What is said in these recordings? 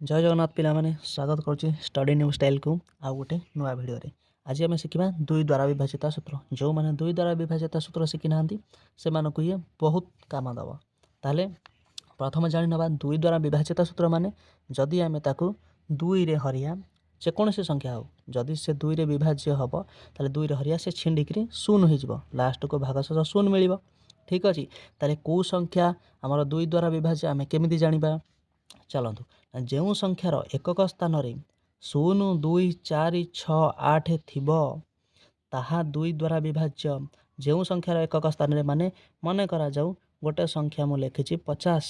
जय जगन्नाथ पिलामाने स्वागत करुच्ची study new style को आउ गोटे नुआ भिडियो आज आम शिखा दुई द्वारा विभाजित सूत्र जो मैंने दुई द्वारा विभाजित सूत्र शिखी ना से ये बहुत काम दब ताले प्रथम जानी ना दुई द्वारा विभाजित सूत्र माने जदि आम ताकू दुई रे हरिया जेकोसी संख्या हो जदि से दुई रे विभाज्य हम ताले दुई रे हरिया से छिंडिकी शून हो लास्ट को भागशेष शून मिल ठीक अच्छे ताले कौ संख्या आमर दुई द्वारा विभाज्य आम केमी जाना चलतु जो संख्यार एकक स्थान शून दुई चार छः आठ थिबो ताहा दुई द्वारा विभाज्य जो संख्यार एकक स्थान माने मन करा जाऊ गोटे संख्या मु लिखी 50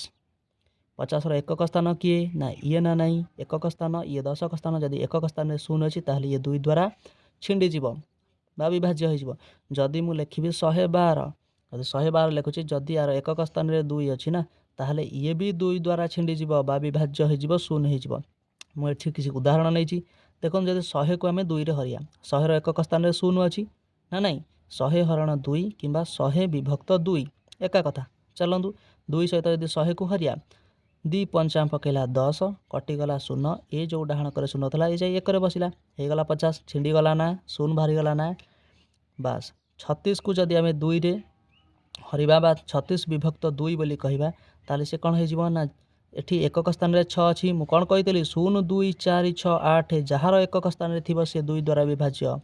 50 एकक स्थान किए ना ये ना नहीं एकक स्थान ये दशक स्थान जदि एकक स्थान शून अच्छी ताहले ये दुई द्वारा छिंडीज विभाज्य हो जदि मु लिखी 112 जदि 112 लिखुची जदि यार एकक स्थान रे दुई अच्छी ना ताहले ये भी दुई द्वारा छिंडीज विभाज्य हो शून हो मुझे किसी उदाहरण नहीं देखो जब 100 को आम दुई रे हरिया 100 एकक स्थान रे शून अच्छी ना नहीं 100 हरण दुई कि 100 विभक्त दुई एका कथा चलतु दुई सहित यदि 100 को हरिया दी पंचा पकईला 10 कटिगला शून ये जो डाण कर शून था ये जाए एक बसला होगला 50 छिंडीगला ना शून बाहरीगला ना बास 36 को जदि आम दुई रे हरिबा बा 36 विभक्त दुई बोली कहवा ताले से कौन हो ना एठी एकक स्थान रे 6 अच्छी मु कौन कही शून दुई चार छः आठ जार एकक स्थान रे थिबो से दुई द्वारा विभाज्य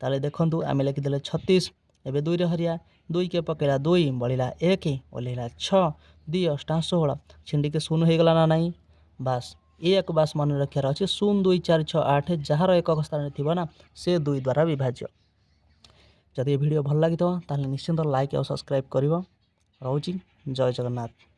ताले देखंतु आम लिखिदे 36 एवं दुई रे हरिया दुई के पकेला दुई बढ़ला 1 ओल्ला 6 दी अष्टा 16 छिंडिके शून होगला ना नहीं बास एक बास मन रखार अच्छे शून दुई चार छः आठ जार एकक स्थान रे थिबो ना से दुई द्वारा विभाज्य जदि ये वीडियो भल लगी तो निश्चिंत लाइक और सब्सक्राइब करिवो। रहूची जय जगन्नाथ।